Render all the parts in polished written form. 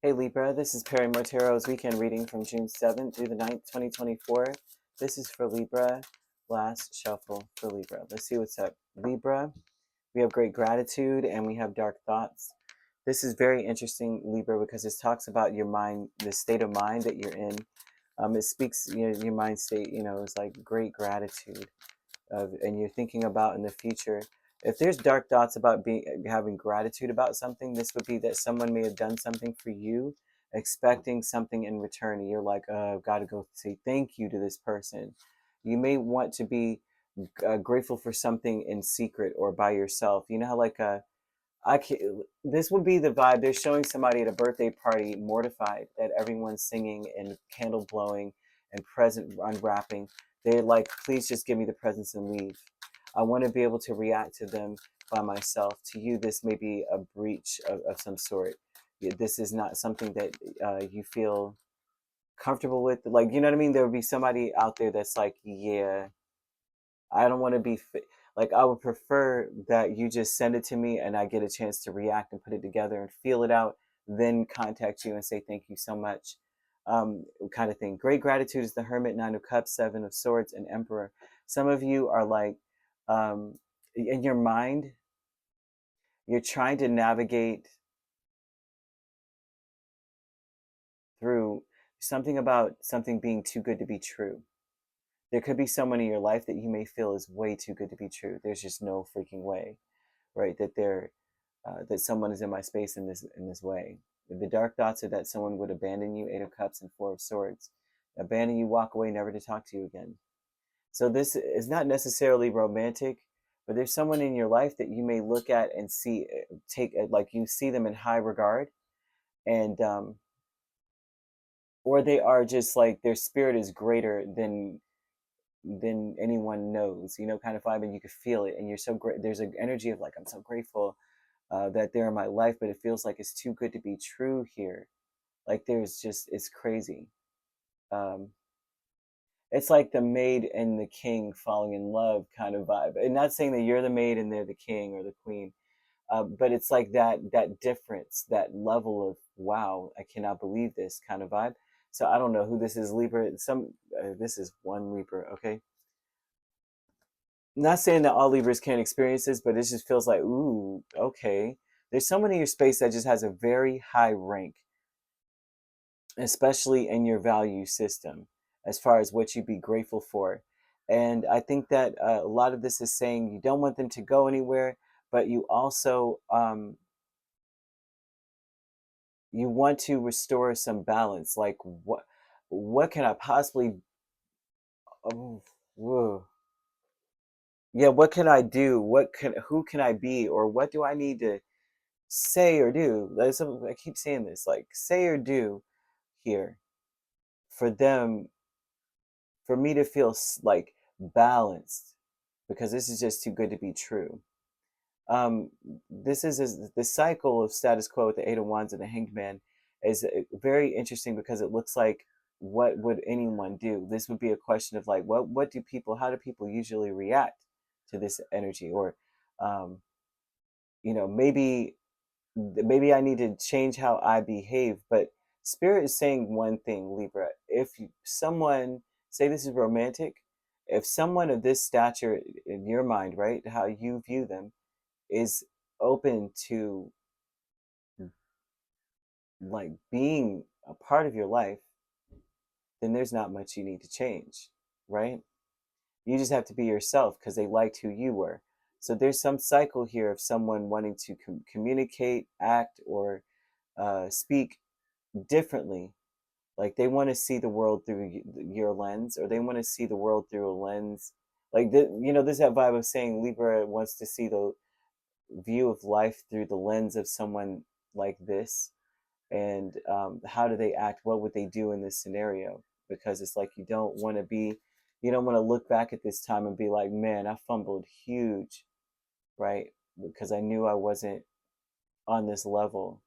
Hey Libra, this is Perrymore Tarot's weekend reading from June 7th through the 9th, 2024. This is for Libra, last shuffle for Libra. Let's see what's up. Libra, we have great gratitude and we have dark thoughts. This is very interesting, Libra, because this talks about your mind, the state of mind that you're in. It speaks, your mind state, is like great gratitude. And you're thinking about in the future. If there's dark thoughts about having gratitude about something, this would be that someone may have done something for you, expecting something in return, and you're like, I've got to go say thank you to this person. You may want to be grateful for something in secret or by yourself. You know how this would be the vibe. They're showing somebody at a birthday party mortified that everyone's singing and candle blowing and present unwrapping. They're like, please just give me the presents and leave. I want to be able to react to them by myself. To you, this may be a breach of some sort. This is not something that you feel comfortable with. Like, you know what I mean? There would be somebody out there that's like, yeah, I don't want to be like, I would prefer that you just send it to me and I get a chance to react and put it together and feel it out, then contact you and say thank you so much, kind of thing. Great gratitude is the Hermit, Nine of Cups, Seven of Swords, and Emperor. Some of you are like, in your mind, you're trying to navigate through something about something being too good to be true. There could be someone in your life that you may feel is way too good to be true. There's just no freaking way, right? That someone is in my space in this way. The dark thoughts are that someone would abandon you, Eight of Cups and Four of Swords. Abandon you, walk away, never to talk to you again. So this is not necessarily romantic, but there's someone in your life that you may look at and see, like you see them in high regard, and or they are just like their spirit is greater than anyone knows, kind of vibe, and you could feel it, and you're so great. There's an energy of like, I'm so grateful that they're in my life, but it feels like it's too good to be true here. Like it's crazy. Um, it's like the maid and the king falling in love kind of vibe. And not saying that you're the maid and they're the king or the queen, but it's like that difference, that level of wow, I cannot believe this kind of vibe. So I don't know who this is, Libra. This is one Libra, okay. Not saying that all Libras can't experience this, but it just feels like, ooh, okay. There's someone in your space that just has a very high rank, especially in your value system, as far as what you'd be grateful for. And I think that a lot of this is saying you don't want them to go anywhere, but you also you want to restore some balance. Like what can I possibly oh, whoa. Yeah, what can I do? Who can I be, or what do I need to say or do? I keep saying this, like say or do here for them, for me to feel like balanced, because this is just too good to be true. This is the cycle of status quo with the Eight of Wands and the Hanged Man is very interesting because it looks like, what would anyone do? This would be a question of like, how do people usually react to this energy? Or maybe I need to change how I behave. But Spirit is saying one thing, Libra. If someone, say this is romantic, if someone of this stature in your mind, right, how you view them, is open to like being a part of your life, then there's not much you need to change, right? You just have to be yourself because they liked who you were. So there's some cycle here of someone wanting to communicate, act, or speak differently. Like they want to see the world through your lens, or they want to see the world through a lens. Like there's that vibe of saying Libra wants to see the view of life through the lens of someone like this. And how do they act? What would they do in this scenario? Because it's like you don't want to look back at this time and be like, man, I fumbled huge, right? Because I knew I wasn't on this level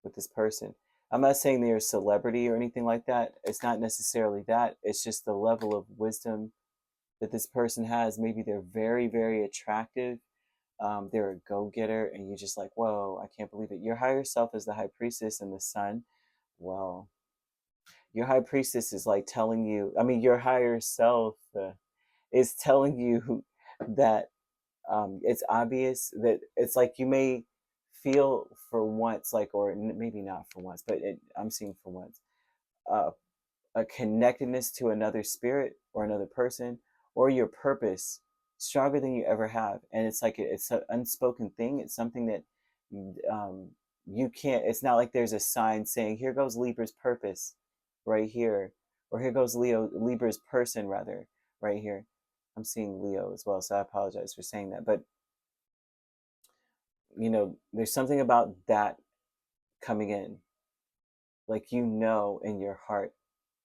with this person. I'm not saying they're a celebrity or anything like that. It's not necessarily that. It's just the level of wisdom that this person has. Maybe they're very, very attractive. They're a go-getter, and you're just like, whoa, I can't believe it. Your higher self is the High Priestess and the Sun. Well, your high priestess is like telling you, I mean, your higher self is telling you that it's obvious that it's like you may feel for once, like, or maybe not for once, but I'm seeing for once, uh, a connectedness to another spirit or another person or your purpose stronger than you ever have. And it's like it's an unspoken thing. It's something that um, you can't, it's not like there's a sign saying, here goes Libra's purpose right here, or here goes Libra's person rather right here. I'm seeing Leo as well, so I apologize for saying that. But, you know, there's something about that coming in, like, you know, in your heart,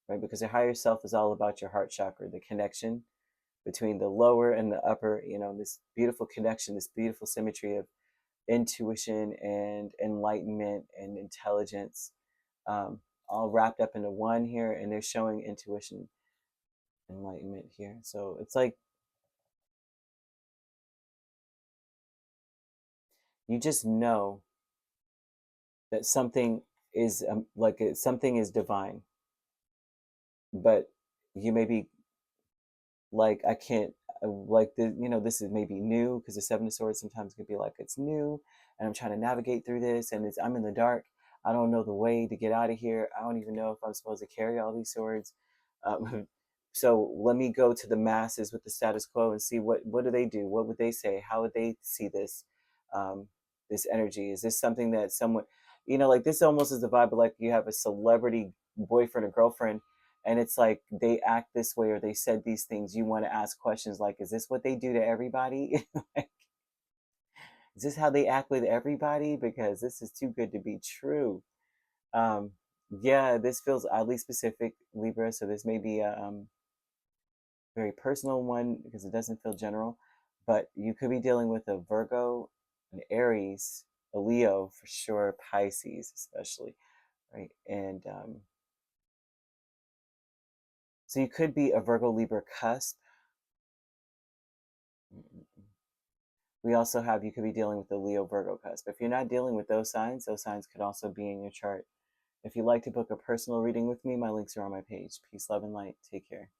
right? Because your higher self is all about your heart chakra, the connection between the lower and the upper, you know, this beautiful connection, this beautiful symmetry of intuition and enlightenment and intelligence, all wrapped up into one here. And they're showing intuition, enlightenment here. So it's like you just know that something is something is divine, but you may be like, I can't, like, the, you know, this is maybe new, because the Seven of Swords sometimes can be like, it's new and I'm trying to navigate through this, and I'm in the dark. I don't know the way to get out of here. I don't even know if I'm supposed to carry all these swords. So let me go to the masses with the status quo and see what do they do? What would they say? How would they see this, um, this energy? Is this something that someone, you know, like, this almost is the vibe of like you have a celebrity boyfriend or girlfriend, and it's like they act this way or they said these things. You want to ask questions like, is this what they do to everybody? Like, is this how they act with everybody? Because this is too good to be true. um yeah, this feels oddly specific, Libra, so this may be a very personal one because it doesn't feel general. But you could be dealing with a Virgo, an Aries, a Leo for sure, Pisces especially, right? And so you could be a Virgo Libra cusp. We also have, you could be dealing with the Leo Virgo cusp. If you're not dealing with those signs could also be in your chart. If you'd like to book a personal reading with me, my links are on my page. Peace, love, and light. Take care.